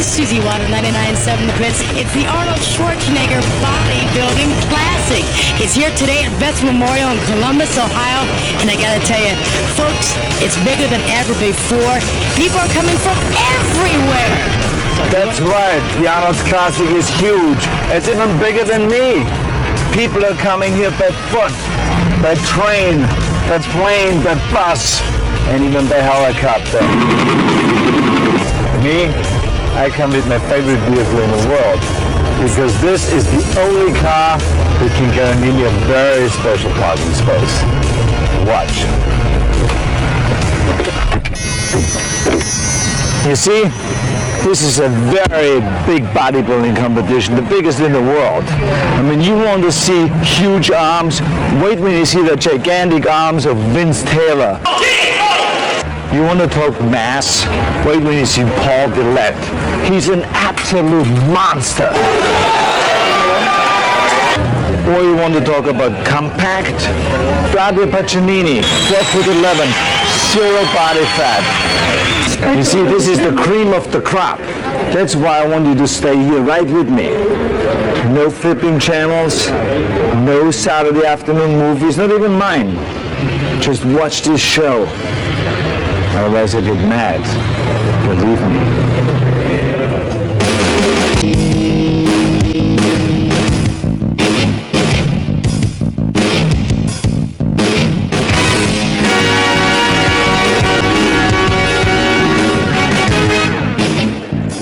is Susie Water, 99.7 The Pits. It's the Arnold Schwarzenegger Bodybuilding Classic. It's here today at Beth Memorial in Columbus, Ohio. And I gotta tell you, folks, it's bigger than ever before. People are coming from everywhere. That's right. The Arnold Classic is huge. It's even bigger than me. People are coming here by foot, by train, by plane, by bus, and even by helicopter. Me, I come with my favorite vehicle in the world, because this is the only car that can guarantee me a very special parking space. Watch. You see, this is a very big bodybuilding competition, the biggest in the world. I mean, you want to see huge arms. Wait when you see the gigantic arms of Vince Taylor. You want to talk mass? Wait when you see Paul Gillette. He's an absolute monster. Or you want to talk about compact? Fabio Paccinini, 12'11", zero body fat. You see, this is the cream of the crop. That's why I want you to stay here right with me. No flipping channels, no Saturday afternoon movies, not even mine. Just watch this show. Otherwise I get mad. Believe me.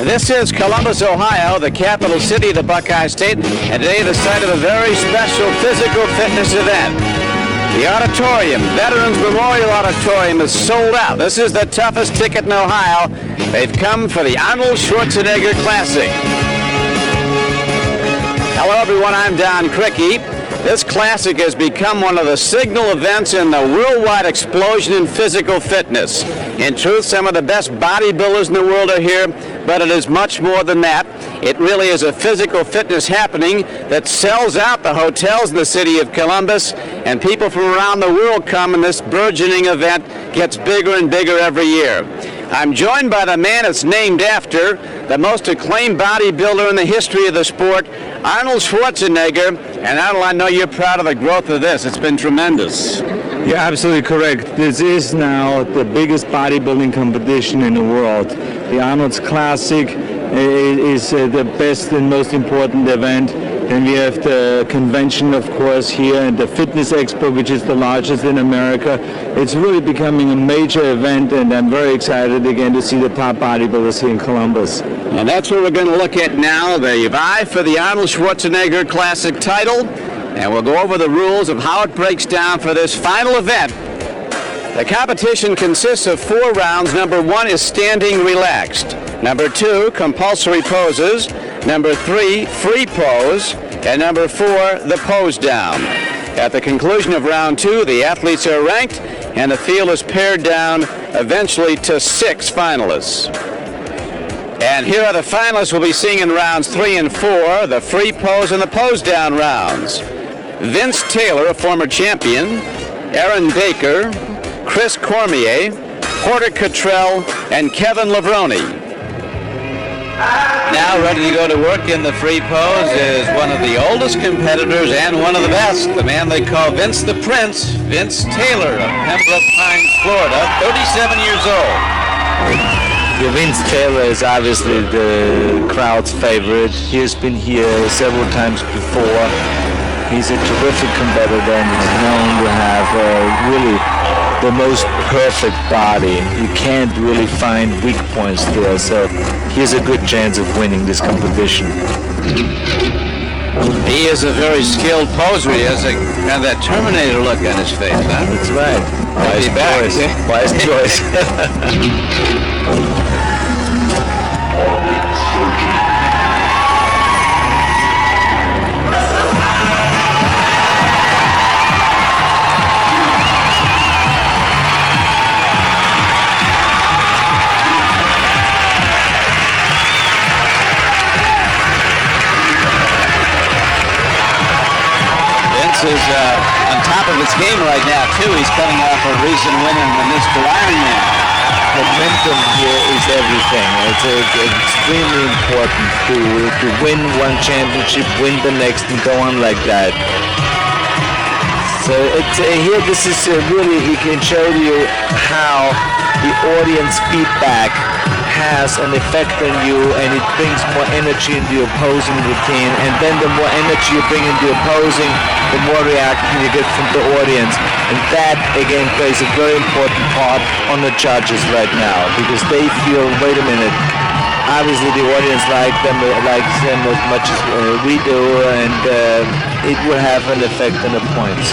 This is Columbus, Ohio, the capital city of the Buckeye State, and today the site of a very special physical fitness event. The auditorium, Veterans Memorial Auditorium, is sold out. This is the toughest ticket in Ohio. They've come for the Arnold Schwarzenegger Classic. Hello everyone, I'm Don Cricky. This classic has become one of the signal events in the worldwide explosion in physical fitness. In truth, some of the best bodybuilders in the world are here, but it is much more than that. It really is a physical fitness happening that sells out the hotels in the city of Columbus, and people from around the world come, and this burgeoning event gets bigger and bigger every year. I'm joined by the man it's named after, the most acclaimed bodybuilder in the history of the sport, Arnold Schwarzenegger. And Arnold, I know you're proud of the growth of this. It's been tremendous. You're absolutely correct. This is now the biggest bodybuilding competition in the world. The Arnold's Classic is the best and most important event. Then we have the convention, of course, here, and the Fitness Expo, which is the largest in America. It's really becoming a major event, and I'm very excited again to see the top bodybuilders here in Columbus. And that's what we're going to look at now, the vie for the Arnold Schwarzenegger Classic title. And we'll go over the rules of how it breaks down for this final event. The competition consists of 4 rounds. Number 1 is standing relaxed. Number 2, compulsory poses. Number 3, free pose. And number 4, the pose down. At the conclusion of round 2, the athletes are ranked, and the field is pared down eventually to 6 finalists. And here are the finalists we'll be seeing in rounds 3 and 4, the free pose and the pose down rounds. Vince Taylor, a former champion, Aaron Baker, Chris Cormier, Porter Cottrell, and Kevin Levrone. Now ready to go to work in the free pose is one of the oldest competitors and one of the best, the man they call Vince the Prince, Vince Taylor of Pembroke Pines, Florida, 37 years old. Yeah, Vince Taylor is obviously the crowd's favorite. He has been here several times before. He's a terrific competitor and he's known to have really the most perfect body. You can't really find weak points there, so he has a good chance of winning this competition. He is a very skilled poser. He has kind of that Terminator look on his face, huh? That's right. Wise choice. Wise choice. Is on top of its game right now, too. He's coming off a recent win in the Mr. Ironman. momentum here is everything. It's extremely important to win one championship, win the next, and go on like that. So here, this is really, he can show you how the audience feedback has an effect on you, and it brings more energy into your posing routine, and then the more energy you bring into your posing, the more reaction you get from the audience, and that again plays a very important part on the judges right now, because they feel, wait a minute, obviously the audience likes them as much as we do, and it will have an effect on the points.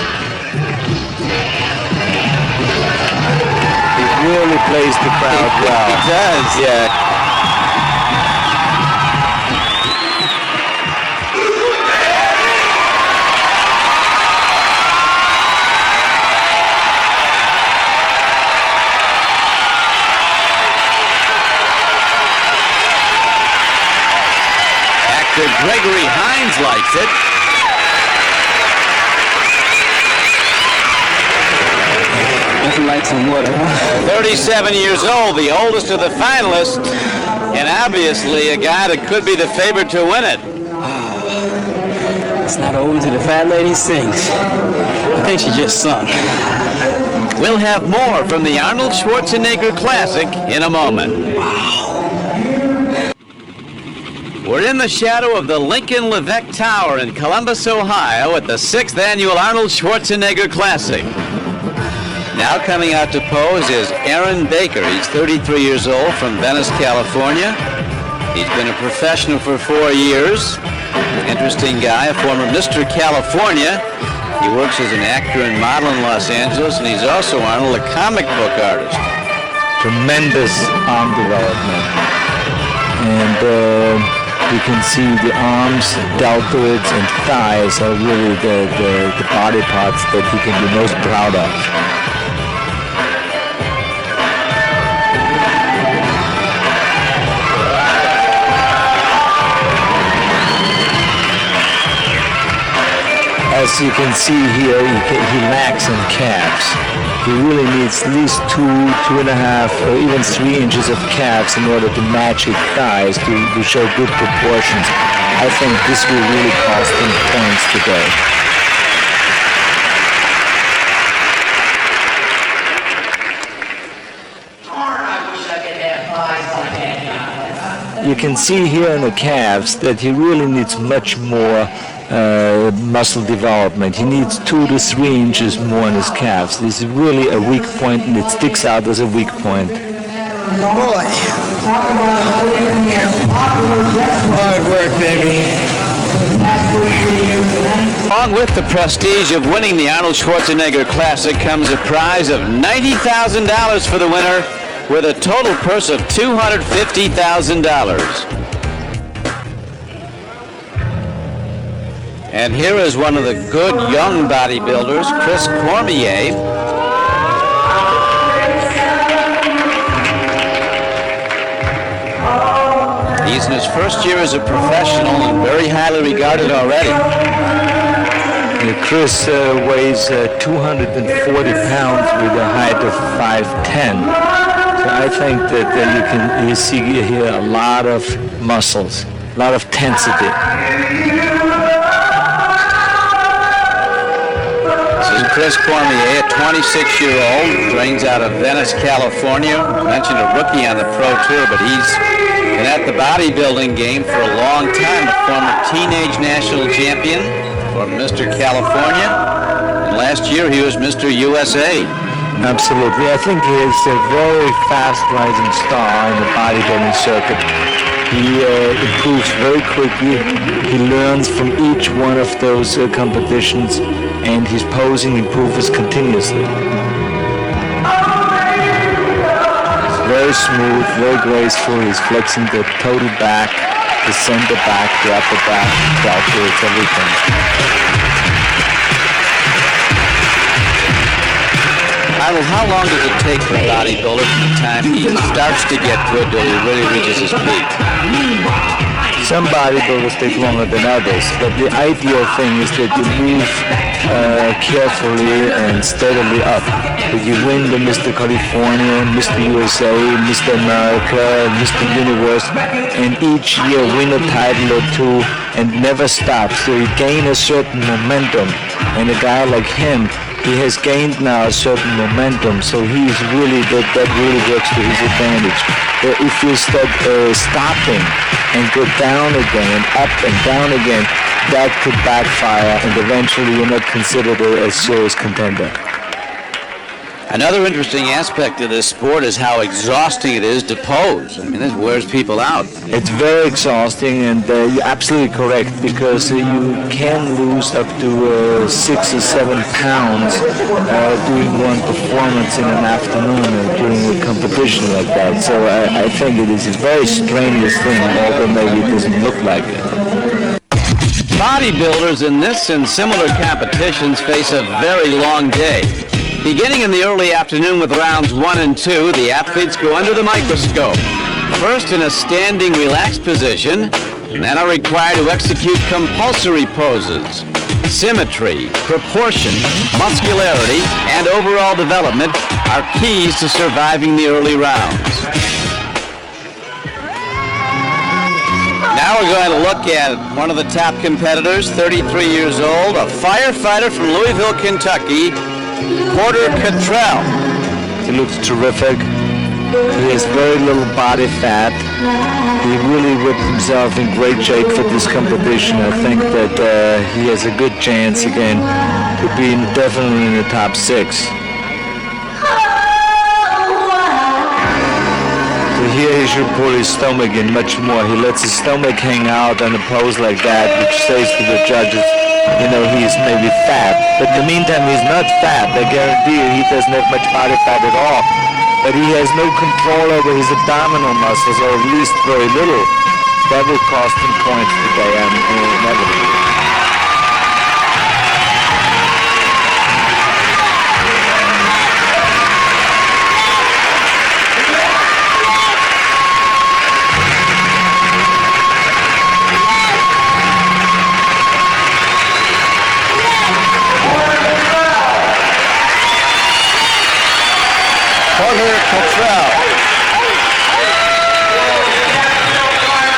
Really plays the crowd well. It does. Yeah. Actor Gregory Hines likes it. Like some water. 37 years old, the oldest of the finalists, and obviously a guy that could be the favorite to win it. It's not over until the fat lady sings. I think she just sung. We'll have more from the Arnold Schwarzenegger Classic in a moment. We're in the shadow of the Lincoln Levesque Tower in Columbus, Ohio at the 6th Annual Arnold Schwarzenegger Classic. Now coming out to pose is Aaron Baker. He's 33 years old from Venice, California. He's been a professional for 4 years. Interesting guy, a former Mr. California. He works as an actor and model in Los Angeles, and he's also, Arnold, a comic book artist. Tremendous arm development. And you can see the arms, deltoids, and thighs are really the body parts that he can be most proud of. As you can see here, he lacks in calves. He really needs at least 2.5, or even 3 inches of calves in order to match his thighs to show good proportions. I think this will really cost him points today. You can see here in the calves that he really needs much more muscle development. He needs 2 to 3 inches more in his calves. This is really a weak point, and it sticks out as a weak point. Boy. Hard work, baby. Along with the prestige of winning the Arnold Schwarzenegger Classic comes a prize of $90,000 for the winner, with a total purse of $250,000. And here is one of the good young bodybuilders, Chris Cormier. He's in his first year as a professional and very highly regarded already. Chris weighs 240 pounds with a height of 5'10". So I think that you see here a lot of muscles, a lot of tensity. This is Chris Cormier, a 26-year-old, trains out of Venice, California. I mentioned a rookie on the Pro Tour, but he's been at the bodybuilding game for a long time, a former teenage national champion for Mr. California. And last year he was Mr. USA. Absolutely. I think he is a very fast-rising star in the bodybuilding circuit. He improves very quickly. He learns from each one of those competitions, and his posing improves continuously. He's very smooth, very graceful. He's flexing the total back, the center back, the upper back, deltoids, everything. Arnold, how long does it take for a bodybuilder from the time he starts to get good till he really reaches his peak? Some bodybuilders take longer than others, but the ideal thing is that you move carefully and steadily up. That you win the Mr. California, Mr. USA, Mr. America, Mr. Universe, and each year win a title or two and never stop. So you gain a certain momentum. And a guy like him, he has gained now a certain momentum, so he's really, that really works to his advantage. If you start stopping and go down again and up and down again, that could backfire, and eventually you're not considered a serious contender. Another interesting aspect of this sport is how exhausting it is to pose. I mean, this wears people out. It's very exhausting, and you're absolutely correct, because you can lose up to 6 or 7 pounds doing one performance in an afternoon or during a competition like that. So I think it is a very strenuous thing, although maybe it doesn't look like it. Bodybuilders in this and similar competitions face a very long day. Beginning in the early afternoon with rounds 1 and 2, the athletes go under the microscope. First in a standing, relaxed position, and then are required to execute compulsory poses. Symmetry, proportion, muscularity, and overall development are keys to surviving the early rounds. Now we're going to look at one of the top competitors, 33 years old, a firefighter from Louisville, Kentucky, Porter Cottrell. He looks terrific. He has very little body fat. He really whipped himself in great shape for this competition. I think that he has a good chance again to be definitely in the top 6. So here he should pull his stomach in much more. He lets his stomach hang out on a pose like that, which says to the judges, you know, he's maybe fat. But in the meantime, he's not fat. I guarantee you he doesn't have much body fat at all. But he has no control over his abdominal muscles, or at least very little. That will cost him points today. Inevitably.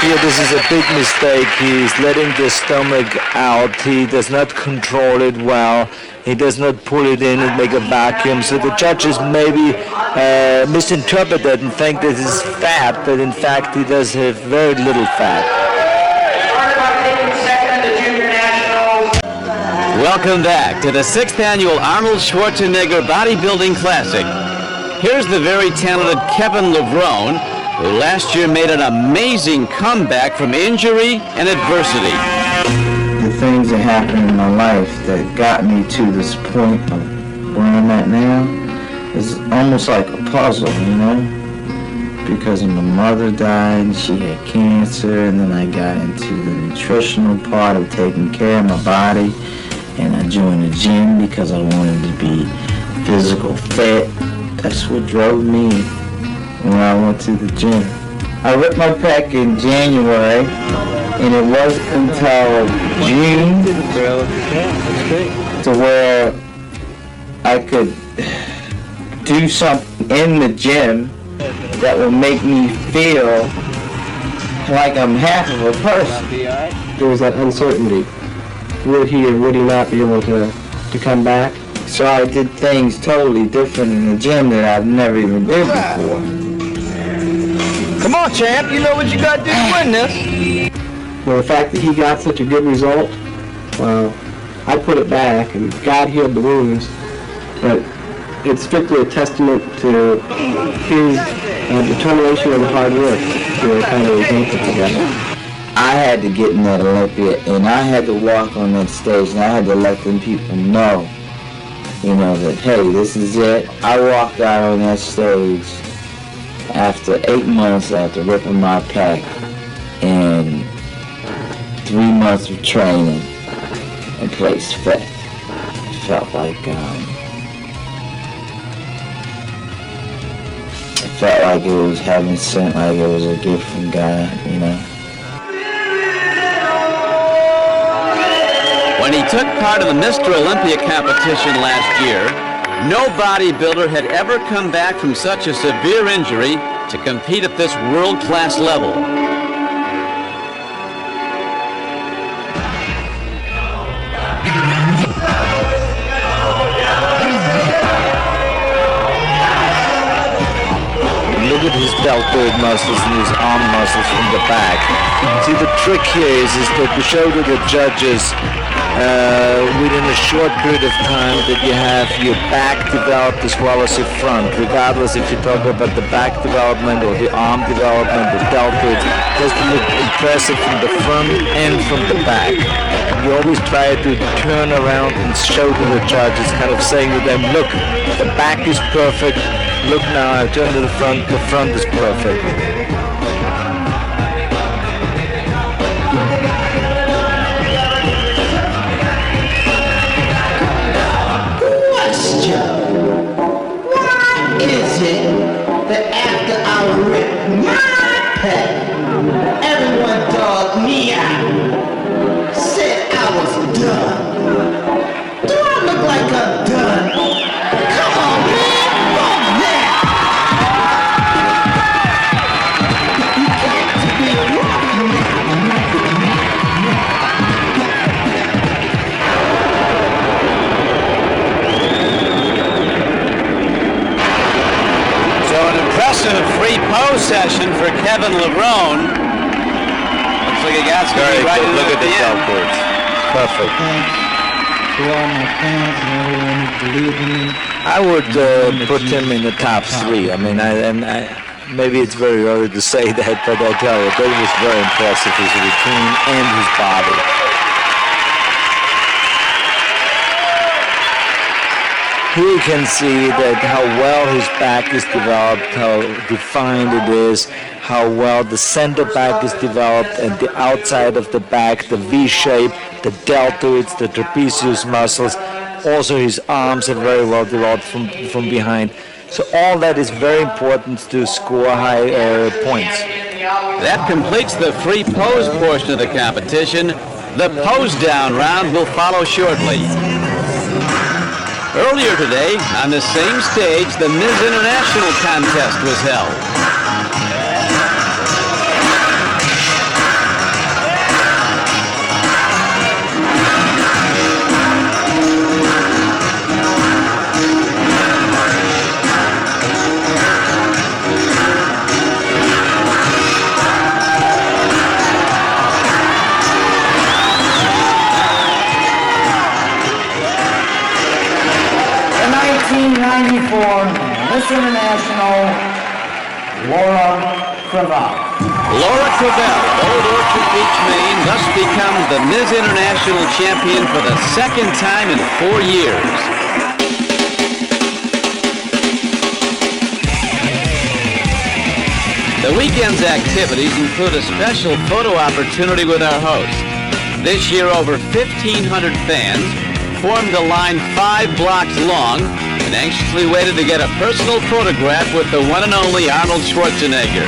Here, this is a big mistake. He's letting the stomach out. He does not control it well. He does not pull it in and make a vacuum. So the judges maybe misinterpret that and think that it's fat, but in fact he does have very little fat. Welcome back to the 6th annual Arnold Schwarzenegger Bodybuilding Classic. Here's the very talented Kevin Levrone, who last year made an amazing comeback from injury and adversity. The things that happened in my life that got me to this point of where I'm at now is almost like a puzzle, you know? Because my mother died, she had cancer, and then I got into the nutritional part of taking care of my body, and I joined the gym because I wanted to be physical fit. That's what drove me when I went to the gym. I ripped my pec in January, and it wasn't until June to where I could do something in the gym that will make me feel like I'm half of a person. There was that uncertainty. Would he or would he not be able to come back? So I did things totally different in the gym that I've never even did before. Come on, champ, you know what you got to do to win this. Well, the fact that he got such a good result, well, I put it back, and God healed the wounds, but it's strictly a testament to his determination and hard work to kind of make it together. I had to get in that Olympia, and I had to walk on that stage, and I had to let them people know, you know, that, hey, this is it. I walked out on that stage after 8 months after ripping my pec and 3 months of training and placed fifth. It felt like, it was heaven sent, like it was a gift from God, you know. took part in the Mr. Olympia competition last year, no bodybuilder had ever come back from such a severe injury to compete at this world-class level. Look at his deltoid muscles and his arm muscles from the back. See, the trick here is that to show to the judges within a short period of time that you have your back developed as well as your front, regardless if you talk about the back development or the arm development, the deltoids. It has to look impressive from the front and from the back. You always try to turn around and show to the judges, kind of saying to them, look, the back is perfect. Look now, I turn to the front is perfect. Why is it that after I ripped my pack, everyone dogged me out, said I was done? Do I look like I'm done? Come on, man, fuck that! You can't be a Impressive free pose session for Kevin Lebrone. Looks like he got Very right good. Look at the end. deltoids. Perfect. To all my fans and everyone who believe in me. I would put him in the top three. I mean, maybe it's very early to say that, but I tell you, that was very impressive, his routine and his body. Here you can see that how well his back is developed, how defined it is, how well the center back is developed, and the outside of the back, the V shape, the deltoids, the trapezius muscles. Also his arms are very well developed from behind. So all that is very important to score high points. That completes the free pose portion of the competition. The pose down round will follow shortly. Earlier today, on the same stage, the Ms. International contest was held. Miss International, Laura Craval. Laura Craval, Old Orchard Beach, Maine, thus becomes the Ms. International champion for the second time in 4 years. The weekend's activities include a special photo opportunity with our host. This year, over 1,500 fans formed a line 5 blocks long and anxiously waited to get a personal photograph with the one and only Arnold Schwarzenegger.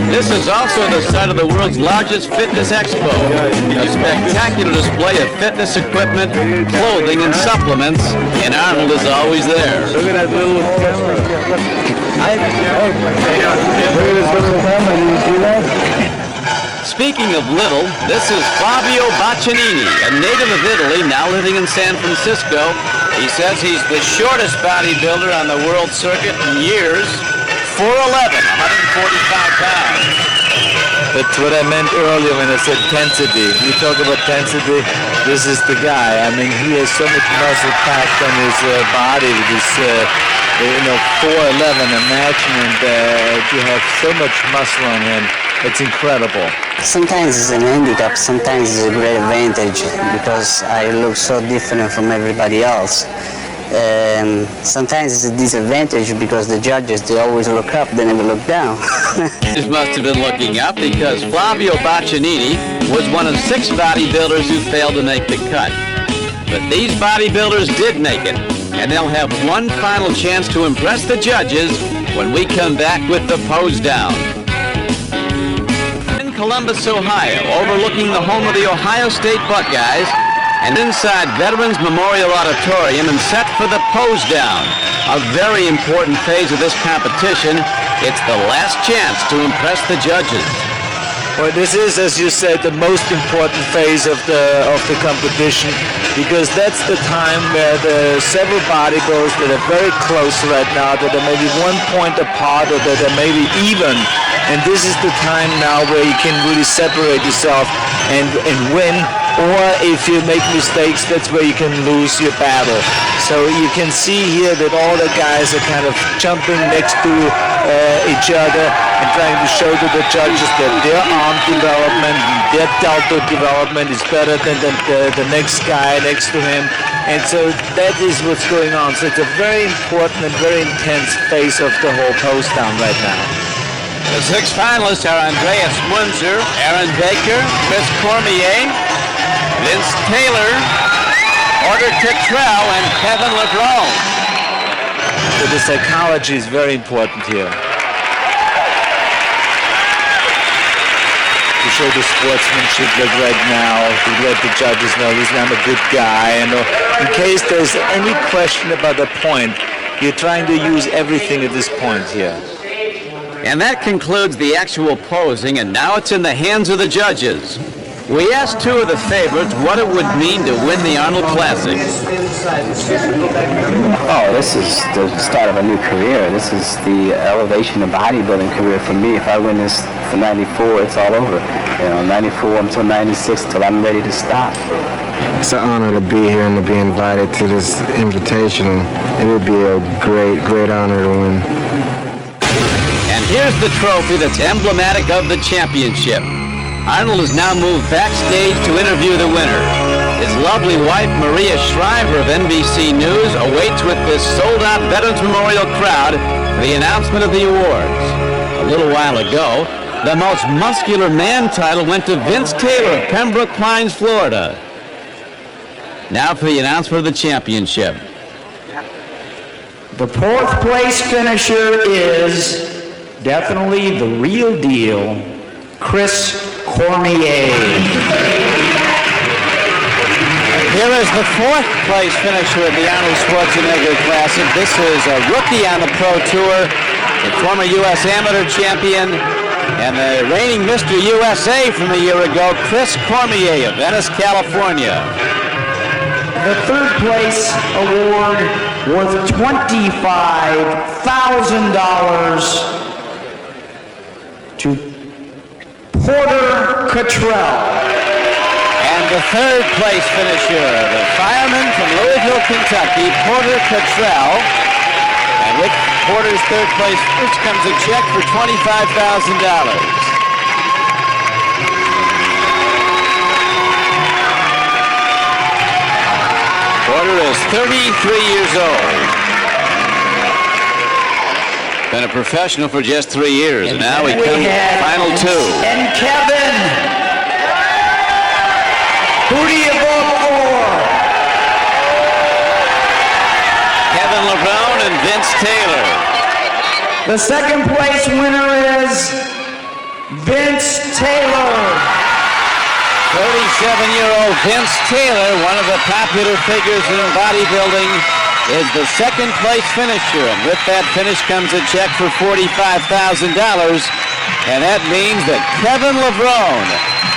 This is also the site of the world's largest fitness expo, a spectacular display of fitness equipment, clothing, and supplements, and Arnold is always there. Look at that little camera. Look at this little camera. Did you see that? Speaking of little, this is Flavio Boccianini, a native of Italy, now living in San Francisco. He says he's the shortest bodybuilder on the world circuit in years, 4'11", 145 pounds. That's what I meant earlier when I said tensity. You talk about tensity, this is the guy. I mean, he has so much muscle packed on his body with his, 4'11". Imagine you have so much muscle on him. It's incredible. Sometimes it's an handicap, sometimes it's a great advantage because I look so different from everybody else. Sometimes it's a disadvantage because the judges, they always look up, they never look down. This must have been looking up because Flavio Boccianini was one of 6 bodybuilders who failed to make the cut. But these bodybuilders did make it, and they'll have one final chance to impress the judges when we come back with the pose down. In Columbus, Ohio, overlooking the home of the Ohio State Buckeyes, and inside Veterans Memorial Auditorium and set for the pose down. A very important phase of this competition. It's the last chance to impress the judges. Well, this is, as you said, the most important phase of the competition, because that's the time where the several bodybuilders that are very close right now, that are maybe 1 point apart or that are maybe even, and this is the time now where you can really separate yourself and win. Or if you make mistakes, that's where you can lose your battle. So you can see here that all the guys are kind of jumping next to each other and trying to show to the judges that their arm development, their delta development is better than the next guy next to him. And so that is what's going on. So it's a very important and very intense phase of the whole pose down right now. The 6 finalists are Andreas Munzer, Aaron Baker, Chris Cormier, Vince Taylor, Porter Cottrell, and Kevin LeBron. So the psychology is very important here. To show the sportsmanship like right now, to let the judges know this I'm a good guy, and in case there's any question about the point, you're trying to use everything at this point here. And that concludes the actual posing, and now it's in the hands of the judges. We asked 2 of the favorites what it would mean to win the Arnold Classic. Oh, this is the start of a new career. This is the elevation of bodybuilding career for me. If I win this for 94, it's all over. You know, 94 until 96, till I'm ready to stop. It's an honor to be here and to be invited to this invitation. It would be a great, great honor to win. And here's the trophy that's emblematic of the championship. Arnold has now moved backstage to interview the winner. His lovely wife, Maria Shriver of NBC News, awaits with this sold-out Veterans Memorial crowd for the announcement of the awards. A little while ago, the most muscular man title went to Vince Taylor of Pembroke Pines, Florida. Now for the announcement of the championship. The 4th place finisher is definitely the real deal, Chris Cormier. Here is the 4th place finisher at the Arnold Schwarzenegger Classic. This is a rookie on the Pro Tour, a former U.S. amateur champion, and the reigning Mr. USA from a year ago, Chris Cormier of Venice, California. The 3rd place award worth $25,000 to Porter Cottrell. And the 3rd place finisher, the fireman from Louisville, Kentucky, Porter Cottrell. And with Porter's 3rd place finish comes a check for $25,000. Porter is 33 years old. Been a professional for just 3 years, and now we come to the final 2. And Kevin, who do you vote for? Kevin LeBron and Vince Taylor. The 2nd place winner is Vince Taylor. 37-year-old Vince Taylor, one of the popular figures in bodybuilding, is the 2nd place finisher. And with that finish comes a check for $45,000. And that means that Kevin LeBron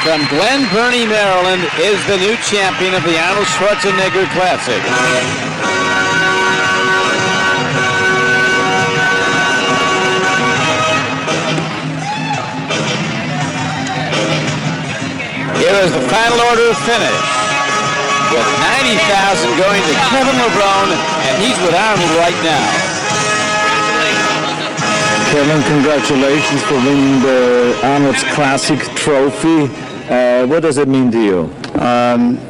from Glen Burnie, Maryland, is the new champion of the Arnold Schwarzenegger Classic. Here is the final order of finish, with $90,000 going to Kevin LeBron, and he's with Arnold right now. Kevin, congratulations for winning the Arnold's Classic trophy. What does it mean to you?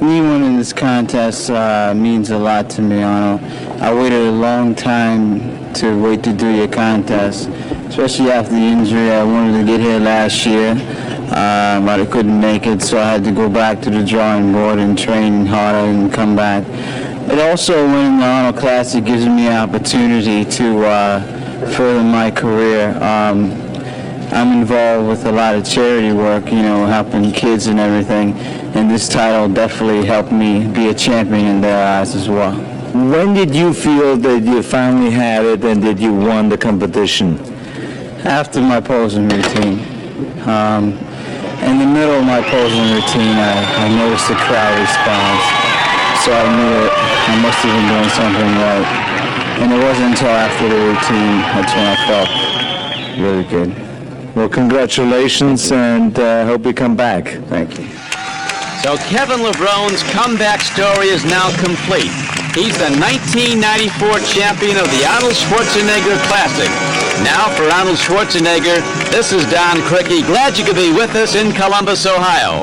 Me winning this contest means a lot to me, Arnold. I waited a long time to wait to do your contest, especially after the injury. I wanted to get here last year, but I couldn't make it, so I had to go back to the drawing board and train harder and come back. But also winning the Arnold Classic gives me an opportunity to further my career. I'm involved with a lot of charity work, you know, helping kids and everything, and this title definitely helped me be a champion in their eyes as well. When did you feel that you finally had it and that you won the competition? After my posing routine. In the middle of my posing routine, I noticed the crowd response, so I knew that I must have been doing something right. And it wasn't until after the routine that's when I felt really good. Well, congratulations, and I hope you come back. Thank you. So Kevin LeBron's comeback story is now complete. He's the 1994 champion of the Arnold Schwarzenegger Classic. Now for Arnold Schwarzenegger, this is Don Cricky. Glad you could be with us in Columbus, Ohio.